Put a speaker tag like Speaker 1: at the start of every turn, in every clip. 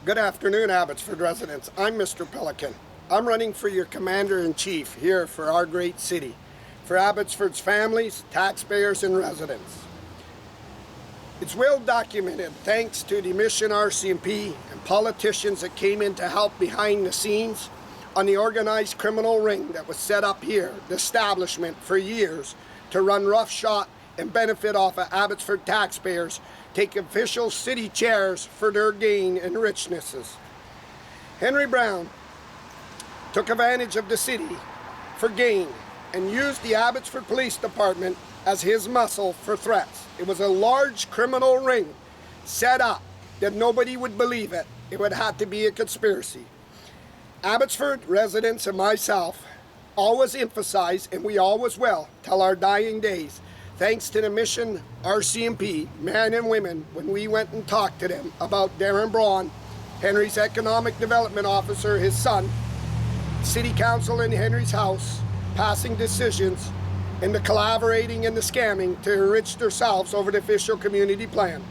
Speaker 1: Good afternoon, Abbotsford residents. I'm Mr. Pelican. I'm running for your Commander-in-Chief here for our great city, for Abbotsford's families, taxpayers, and residents. It's well documented, thanks to the Mission RCMP and politicians that came in to help behind the scenes on the organized criminal ring that was set up here, the establishment for years, to run roughshod and benefit off of Abbotsford taxpayers, take official city chairs for their gain and richnesses. Henry Brown took advantage of the city for gain and used the Abbotsford Police Department as his muscle for threats. It was a large criminal ring set up that nobody would believe it. It would have to be a conspiracy. Abbotsford residents and myself always emphasize, and we always will till our dying days, thanks to the Mission RCMP, men and women, when we went and talked to them about Darren Braun, Henry's Economic Development Officer, his son, City Council in Henry's house, passing decisions and the collaborating and the scamming to enrich themselves over the official community plan.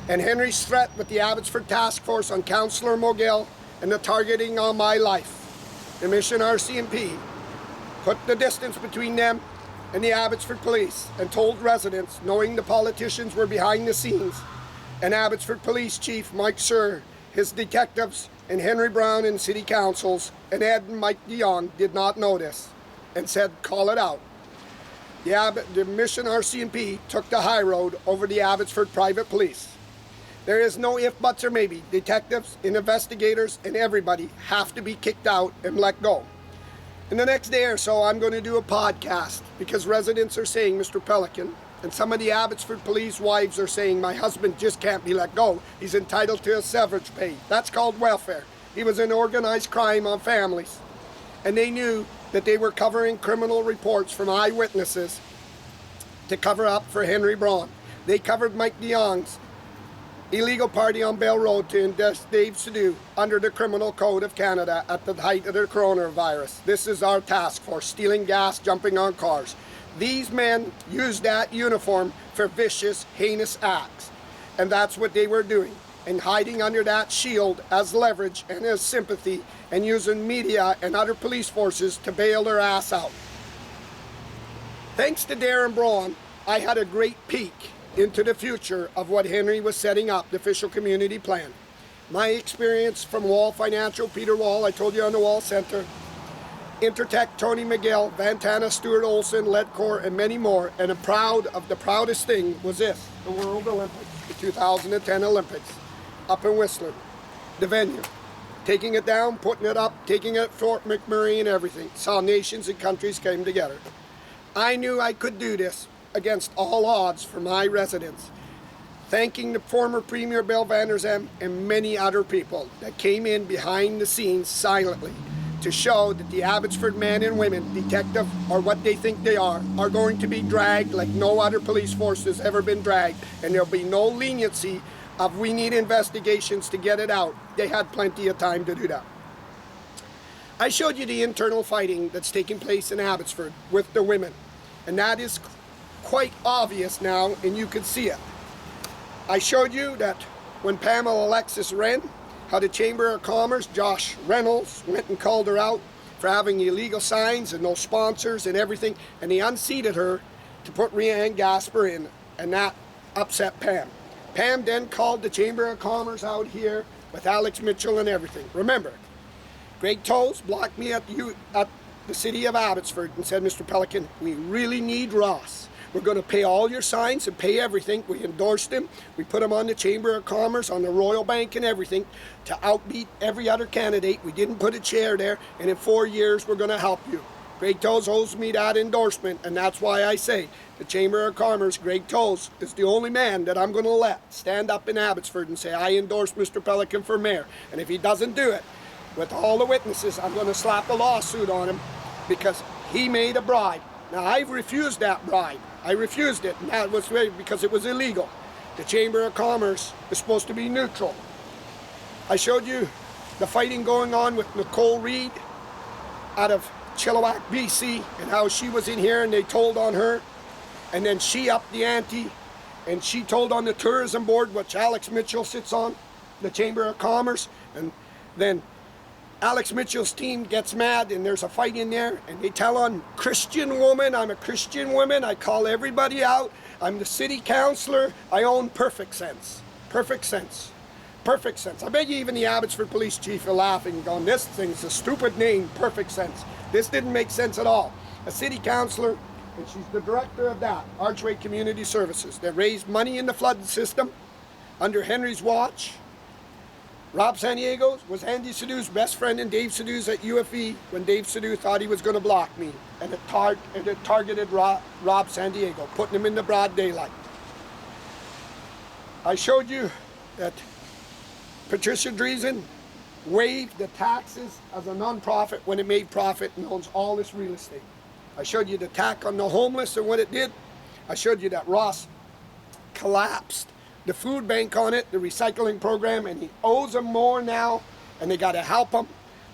Speaker 1: And Henry's threat with the Abbotsford Task Force on Councillor Mogil and the targeting on my life. The Mission RCMP put the distance between them and the Abbotsford Police and told residents, knowing the politicians were behind the scenes, and Abbotsford Police Chief Mike Sir, his detectives, and Henry Brown and City Councils, and Ed and Mike DeYoung did not know this and said, call it out. The Mission RCMP took the high road over the Abbotsford Private Police. There is no if, buts, or maybe. Detectives and investigators and everybody have to be kicked out and let go. In the next day or so, I'm going to do a podcast because residents are saying, Mr. Pelican, and some of the Abbotsford police wives are saying, my husband just can't be let go. He's entitled to a severance pay. That's called welfare. He was in organized crime on families. And they knew that they were covering criminal reports from eyewitnesses to cover up for Henry Braun. They covered Mike DeYoung's illegal party on Bell Road to invest Dave Sadu under the Criminal Code of Canada at the height of the coronavirus. This is our task force, stealing gas, jumping on cars. These men used that uniform for vicious, heinous acts. And that's what they were doing. And hiding under that shield as leverage and as sympathy, and using media and other police forces to bail their ass out. Thanks to Darren Braun, I had a great peek into the future of what Henry was setting up, the official community plan. My experience from Wall Financial, Peter Wall, I told you on the Wall Center, Intertech, Tony McGill, Vantana, Stuart Olson, Ledcor, and many more. And I'm proud of the proudest thing was this, the World Olympics, the 2010 Olympics, up in Whistler, the venue. Taking it down, putting it up, taking it at Fort McMurray and everything. Saw nations and countries came together. I knew I could do this against all odds for my residents. Thanking the former Premier Bill Van der Zem and many other people that came in behind the scenes silently to show that the Abbotsford men and women, detective or what they think they are going to be dragged like no other police force has ever been dragged, and there'll be no leniency of we need investigations to get it out. They had plenty of time to do that. I showed you the internal fighting that's taking place in Abbotsford with the women, and that is quite obvious now, and you can see it. I showed you that when Pamela Alexis ran, how the Chamber of Commerce, Josh Reynolds, went and called her out for having illegal signs and no sponsors and everything, and they unseated her to put Rhiannon Gasper in, and that upset Pam. Pam then called the Chamber of Commerce out here with Alex Mitchell and everything. Remember, Greg Toes blocked me at the city of Abbotsford and said, Mr. Pelican, we really need Ross. We're going to pay all your signs and pay everything. We endorsed him. We put him on the Chamber of Commerce, on the Royal Bank and everything to outbeat every other candidate. We didn't put a chair there, and in 4 years we're going to help you. Greg Toes owes me that endorsement, and that's why I say the Chamber of Commerce, Greg Toes, is the only man that I'm going to let stand up in Abbotsford and say, I endorse Mr. Pelican for mayor. And if he doesn't do it, with all the witnesses, I'm going to slap a lawsuit on him because he made a bribe. Now, I've refused that bribe. I refused it, and that was because it was illegal. The Chamber of Commerce is supposed to be neutral. I showed you the fighting going on with Nicole Reid out of Chilliwack, BC, and how she was in here and they told on her, and then she upped the ante and she told on the tourism board, which Alex Mitchell sits on, the Chamber of Commerce, and then Alex Mitchell's team gets mad and there's a fight in there, and they tell on Christian woman. I'm a Christian woman. I call everybody out. I'm the city councillor. I own perfect sense. Perfect sense. Perfect sense. I bet you even the Abbotsford police chief are laughing and going, this thing's a stupid name, perfect sense. This didn't make sense at all. A city councillor, and she's the director of that, Archway Community Services, that raised money in the flood system under Henry's watch. Rob Sandiego was Andy Sadoo's best friend and Dave Sadoo's at UFE when Dave Sadoo thought he was going to block me. And it targeted Rob Sandiego, putting him in the broad daylight. I showed you that Patricia Driessen waived the taxes as a non-profit when it made profit and owns all this real estate. I showed you the attack on the homeless and what it did. I showed you that Ross collapsed the food bank on it, the recycling program, and he owes them more now, and they got to help him.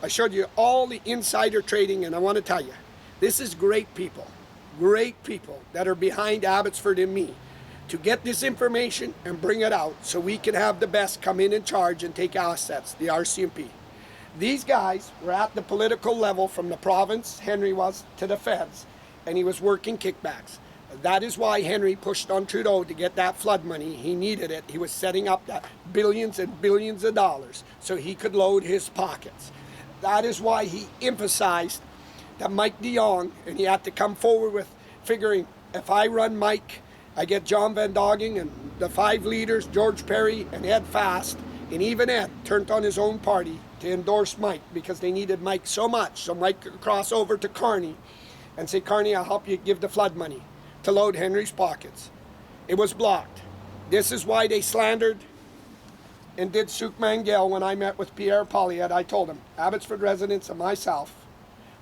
Speaker 1: I showed you all the insider trading, and I want to tell you, this is great people that are behind Abbotsford and me to get this information and bring it out so we can have the best come in charge and take assets, the RCMP. These guys were at the political level from the province, Henry was, to the feds, and he was working kickbacks. That is why Henry pushed on Trudeau to get that flood money. He needed it. He was setting up that billions and billions of dollars so he could load his pockets. That is why he emphasized that Mike de Jong, and he had to come forward with figuring, if I run Mike, I get John Van Dogging and the 5 leaders, George Perry and Ed Fast, and even Ed turned on his own party to endorse Mike because they needed Mike so much. So Mike could cross over to Carney and say, Carney, I'll help you give the flood money to load Henry's pockets. It was blocked. This is why they slandered and did Souk Mangel when I met with Pierre Poilievre. I told him, Abbotsford residents and myself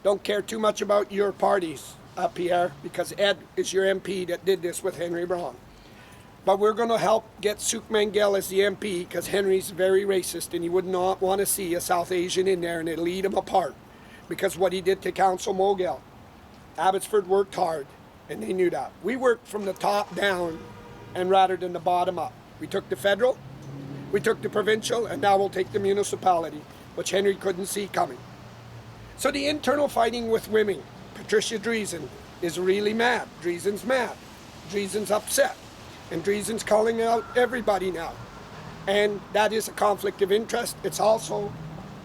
Speaker 1: don't care too much about your parties, Pierre, because Ed is your MP that did this with Henry Braun. But we're going to help get Souk Mangel as the MP because Henry's very racist and he would not want to see a South Asian in there, and it'll lead him apart because what he did to Council Mogel. Abbotsford worked hard. And they knew that. We worked from the top down and rather than the bottom up. We took the federal, we took the provincial, and now we'll take the municipality, which Henry couldn't see coming. So the internal fighting with women, Patricia Driessen is really mad. Driessen's mad. Driessen's upset. And Driessen's calling out everybody now. And that is a conflict of interest. It's also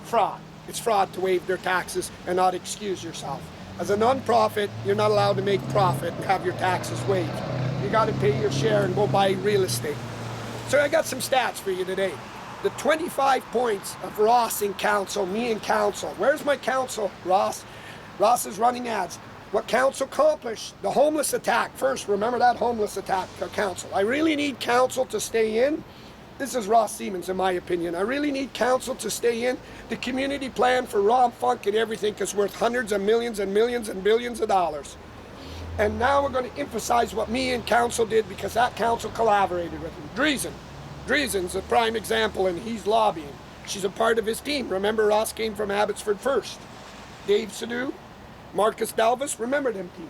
Speaker 1: fraud. It's fraud to waive their taxes and not excuse yourself. As a non-profit, you're not allowed to make profit and have your taxes waived. You got to pay your share and go buy real estate. So I got some stats for you today. The 25 points of Ross in council, me in council. Where's my council, Ross? Ross is running ads. What council accomplished? The homeless attack first. Remember that homeless attack, council. I really need council to stay in. This is Ross Siemens, in my opinion. I really need council to stay in. The community plan for Rom Funk and everything is worth hundreds of millions and millions and billions of dollars. And now we're going to emphasize what me and council did because that council collaborated with him. Driessen's a prime example, and he's lobbying. She's a part of his team. Remember, Ross came from Abbotsford first. Dave Sadoo, Marcus Dalvis, remember them teams.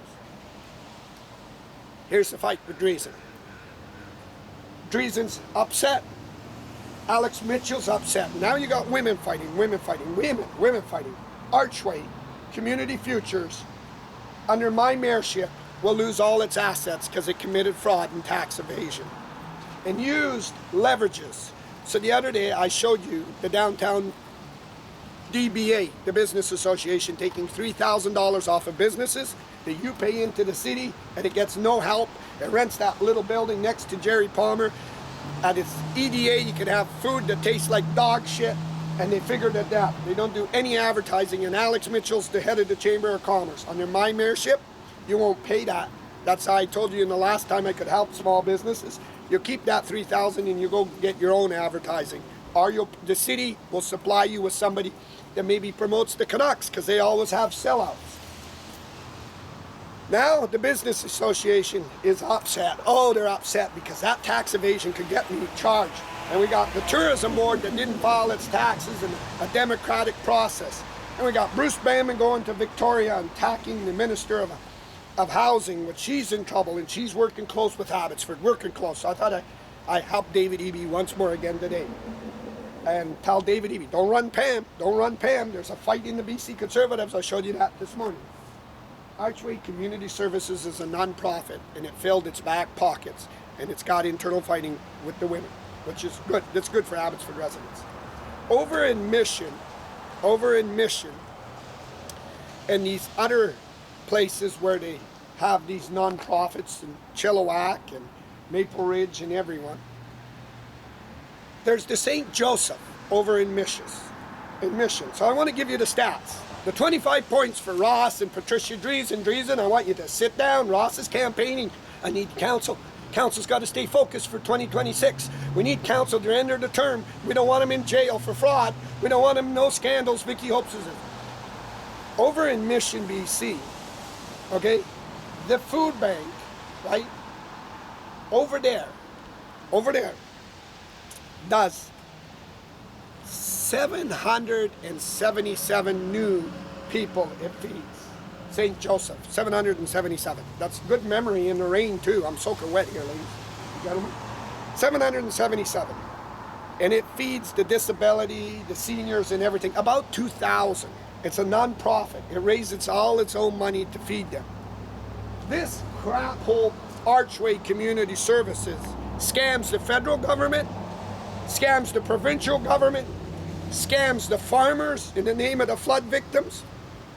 Speaker 1: Here's the fight with Driessen. Driessen's upset. Alex Mitchell's upset. Now you got women fighting. Women fighting. Archway, Community Futures, under my mayorship, will lose all its assets because it committed fraud and tax evasion and used leverages. So the other day I showed you the downtown DBA, the Business Association, taking $3,000 off of businesses that you pay into the city and it gets no help. It rents that little building next to Jerry Palmer. At its EDA, you can have food that tastes like dog shit, and they figured it out. They don't do any advertising, and Alex Mitchell's the head of the Chamber of Commerce. Under my mayorship, you won't pay that. That's how I told you in the last time I could help small businesses. You'll keep that $3,000 and you go get your own advertising. Or the city will supply you with somebody that maybe promotes the Canucks because they always have sellouts. Now the Business Association is upset. Oh, they're upset because that tax evasion could get me charged. And we got the tourism board that didn't file its taxes in a democratic process. And we got Bruce Banman going to Victoria and attacking the Minister of Housing, which she's in trouble and she's working close with Abbotsford, working close. So I thought I helped David Eby once more again today. and tell David Eby, don't run Pam, don't run Pam. There's a fight in the BC Conservatives. I showed you that this morning. Archway Community Services is a non-profit, and it filled its back pockets, and it's got internal fighting with the women, which is good. That's good for Abbotsford residents. Over in Mission, and these other places where they have these non-profits in Chilliwack and Maple Ridge and everyone, there's the St. Joseph over in Mission. So I want to give you the stats. The 25 points for Ross and Patricia Driessen. I want you to sit down. Ross is campaigning. I need council. Council's got to stay focused for 2026. We need council to end the term. We don't want him in jail for fraud. We don't want him, no scandals. Vicky Hopes is it. Over in Mission, BC, okay, the food bank, right, over there, does 777 new people it feeds. St. Joseph, 777. That's good memory in the rain too. I'm soaking wet here, ladies and gentlemen. 777. And it feeds the disability, the seniors and everything. About 2,000. It's a non-profit. It raises all its own money to feed them. This crap hole Archway Community Services scams the federal government, scams the provincial government, scams the farmers in the name of the flood victims,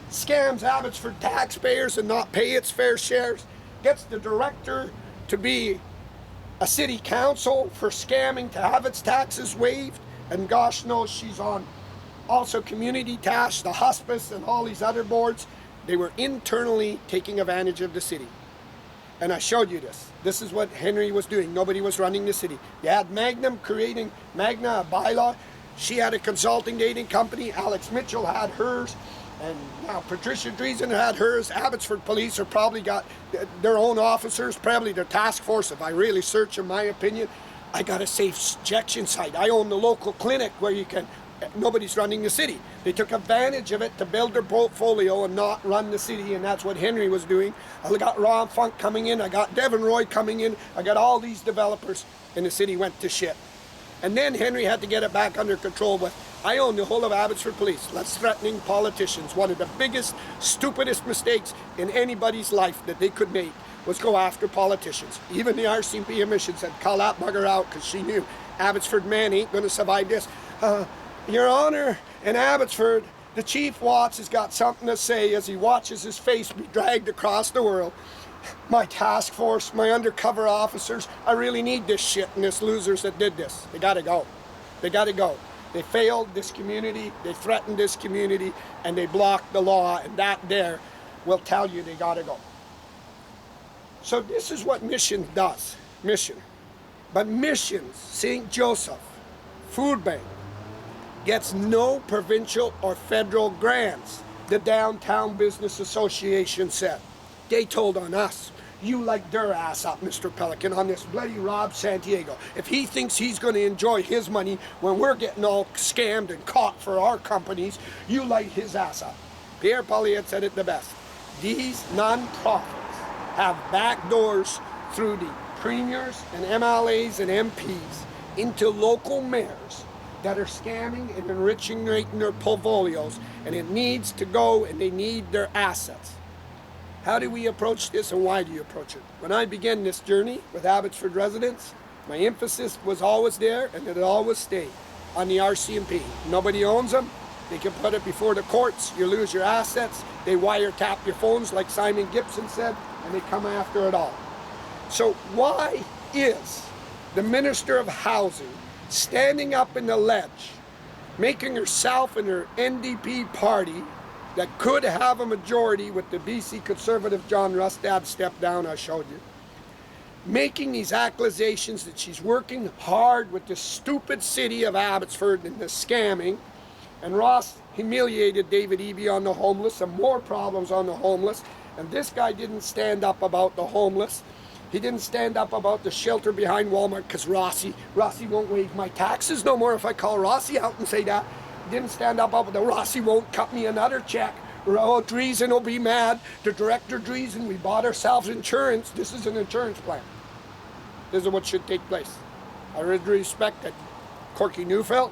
Speaker 1: scams Abbotsford taxpayers and not pay its fair shares, gets the director to be a city council for scamming to have its taxes waived, and gosh knows she's on also community tax, the hospice and all these other boards. They were internally taking advantage of the city. And I showed you this. This is what Henry was doing. Nobody was running the city. You had Magna, a bylaw. She had a consulting dating company. Alex Mitchell had hers. And now Patricia Driessen had hers. Abbotsford Police are probably got their own officers, probably their task force. If I really search, in my opinion, I got a safe injection site. I own the local clinic where you can, nobody's running the city. They took advantage of it to build their portfolio and not run the city, and that's what Henry was doing. I got Ron Funk coming in. I got Devin Roy coming in. I got all these developers, and the city went to shit. And then Henry had to get it back under control with, I own the whole of Abbotsford Police. That's threatening politicians. One of the biggest, stupidest mistakes in anybody's life that they could make was go after politicians. Even the RCMP admission said, call that bugger out, because she knew Abbotsford man ain't going to survive this. Your Honor, in Abbotsford, the Chief Watts has got something to say as he watches his face be dragged across the world. My task force, my undercover officers, I really need this shit and this losers that did this. They gotta go. They gotta go. They failed this community, they threatened this community, and they blocked the law, and that there will tell you they gotta go. So this is what Mission does. Mission. But Mission's St. Joseph Food Bank gets no provincial or federal grants, the Downtown Business Association said. They told on us, you like their ass up, Mr. Pelican, on this bloody Rob Santiago. If he thinks he's going to enjoy his money when we're getting all scammed and caught for our companies, you light his ass up. Pierre Poilievre said it the best. These non-profits have back doors through the premiers and MLAs and MPs into local mayors that are scamming and enriching their portfolios, and it needs to go, and they need their assets. How do we approach this, and why do you approach it? When I began this journey with Abbotsford residents, my emphasis was always there, and it'll always stay on the RCMP. Nobody owns them. They can put it before the courts. You lose your assets. They wiretap your phones, like Simon Gibson said, and they come after it all. So why is the Minister of Housing standing up in the ledge, making herself and her NDP party that could have a majority with the BC Conservative John Rustad step down I showed you, making these accusations that she's working hard with the stupid city of Abbotsford and the scamming, and Ross humiliated David Eby on the homeless and more problems on the homeless, and this guy didn't stand up about the homeless. He didn't stand up about the shelter behind Walmart because Rossi won't waive my taxes no more if I call Rossi out and say that. Didn't stand up about the Rossi won't cut me another check. Or, oh, Driessen will be mad. The director Driessen, we bought ourselves insurance. This is an insurance plan. This is what should take place. I really respect that Corky Neufeld,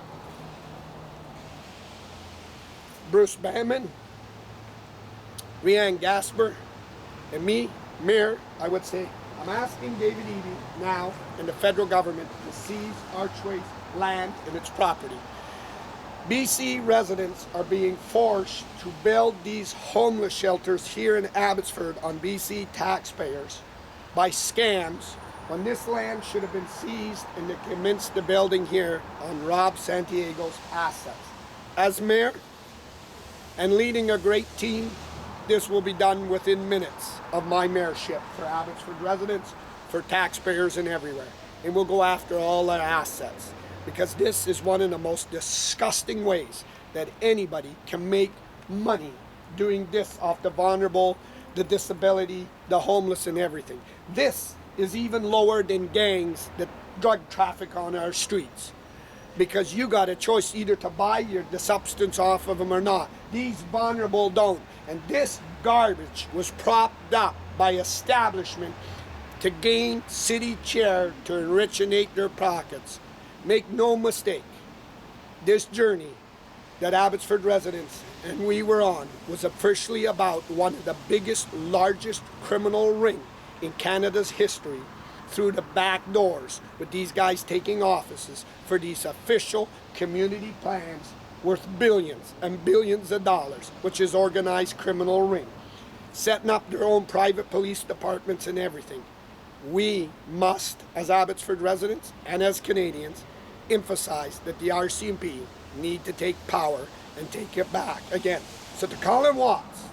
Speaker 1: Bruce Bamman, Rianne Gasper, and me, Mayor, I would say, I'm asking David Eby now and the federal government to seize Archway's land and its property. BC residents are being forced to build these homeless shelters here in Abbotsford on BC taxpayers by scams when this land should have been seized and they commenced the building here on Rob Santiago's assets. As mayor and leading a great team, this will be done within minutes of my mayorship for Abbotsford residents, for taxpayers and everywhere. And we'll go after all their assets, because this is one of the most disgusting ways that anybody can make money doing this off the vulnerable, the disability, the homeless and everything. This is even lower than gangs that drug traffic on our streets, because you got a choice either to buy the substance off of them or not. These vulnerable don't. And this garbage was propped up by establishment to gain city chair to enrich and eat their pockets. Make no mistake, this journey that Abbotsford residents and we were on was officially about one of the biggest, largest criminal ring in Canada's history, through the back doors, with these guys taking offices for these official community plans worth billions and billions of dollars, which is organized criminal ring, setting up their own private police departments and everything. We must, as Abbotsford residents and as Canadians, emphasize that the RCMP need to take power and take it back again. So to Colin Watts,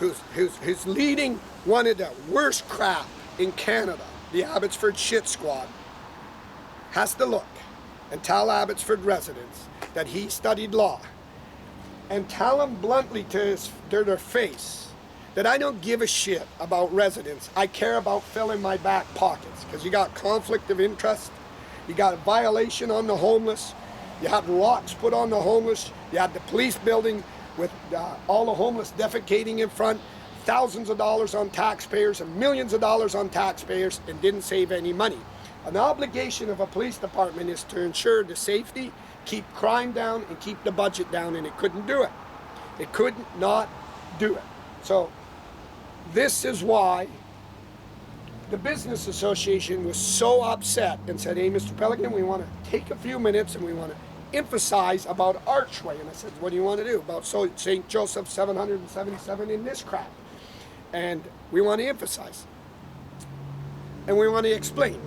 Speaker 1: who's leading one of the worst crap in Canada, the Abbotsford Shit Squad, has to look and tell Abbotsford residents that he studied law, and tell them bluntly to their face that I don't give a shit about residents. I care about filling my back pockets, because you got conflict of interest, you got a violation on the homeless, you had locks put on the homeless, you had the police building with all the homeless defecating in front, thousands of dollars on taxpayers and millions of dollars on taxpayers, and didn't save any money. An obligation of a police department is to ensure the safety, keep crime down, and keep the budget down, and it couldn't do it. It could not do it. So this is why the Business Association was so upset and said, hey, Mr. Pelican, we want to take a few minutes and we want to emphasize about Archway. And I said, what do you want to do about St. Joseph 777 in this crap? And we want to emphasize. And we want to explain.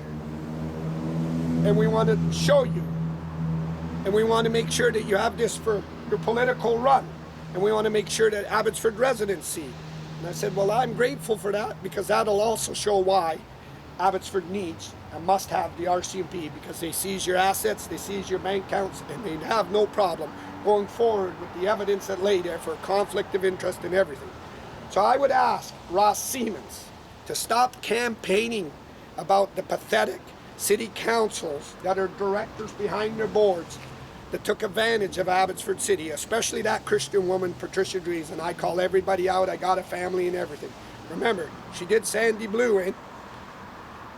Speaker 1: And we want to show you. And we want to make sure that you have this for your political run. And we want to make sure that Abbotsford residents see. And I said, well, I'm grateful for that, because that'll also show why Abbotsford needs and must have the RCMP, because they seize your assets, they seize your bank accounts, and they have no problem going forward with the evidence that lay there for conflict of interest and everything. So I would ask Ross Siemens to stop campaigning about the pathetic city councils that are directors behind their boards that took advantage of Abbotsford City, especially that Christian woman, Patricia Driessen. I call everybody out. I got a family and everything. Remember, she did Sandy Blue in.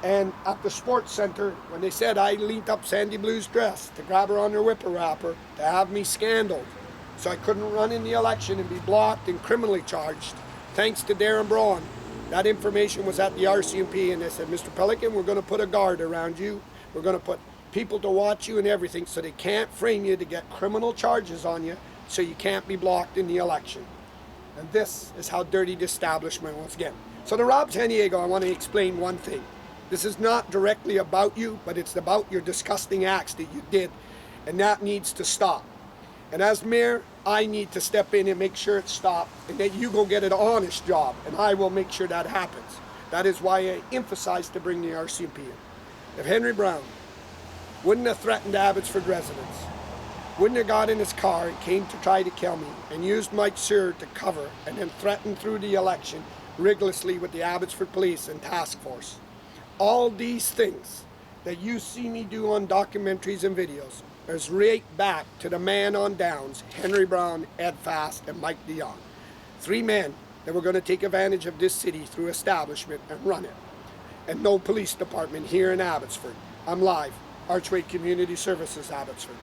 Speaker 1: And at the sports center, when they said I leaned up Sandy Blue's dress to grab her on her whipper wrapper, to have me scandaled, so I couldn't run in the election and be blocked and criminally charged, thanks to Darren Braun. That information was at the RCMP, and they said, Mr. Pelican, we're going to put a guard around you. We're going to put people to watch you and everything, so they can't frame you to get criminal charges on you, so you can't be blocked in the election. And this is how dirty the establishment was again. So to Rob Santiago, I want to explain one thing. This is not directly about you, but it's about your disgusting acts that you did, and that needs to stop. And as mayor, I need to step in and make sure it stops, and that you go get an honest job, and I will make sure that happens. That is why I emphasize to bring the RCMP in. If Henry Brown wouldn't have threatened Abbotsford residents, wouldn't have got in his car and came to try to kill me, and used Mike Sear to cover, and then threatened through the election rigorously with the Abbotsford Police and Task Force. All these things that you see me do on documentaries and videos is right back to the man on Downs, Henry Brown, Ed Fast, and Mike DeYoung. 3 men that were going to take advantage of this city through establishment and run it. And no police department here in Abbotsford. I'm live. Archway Community Services, Abbotsford.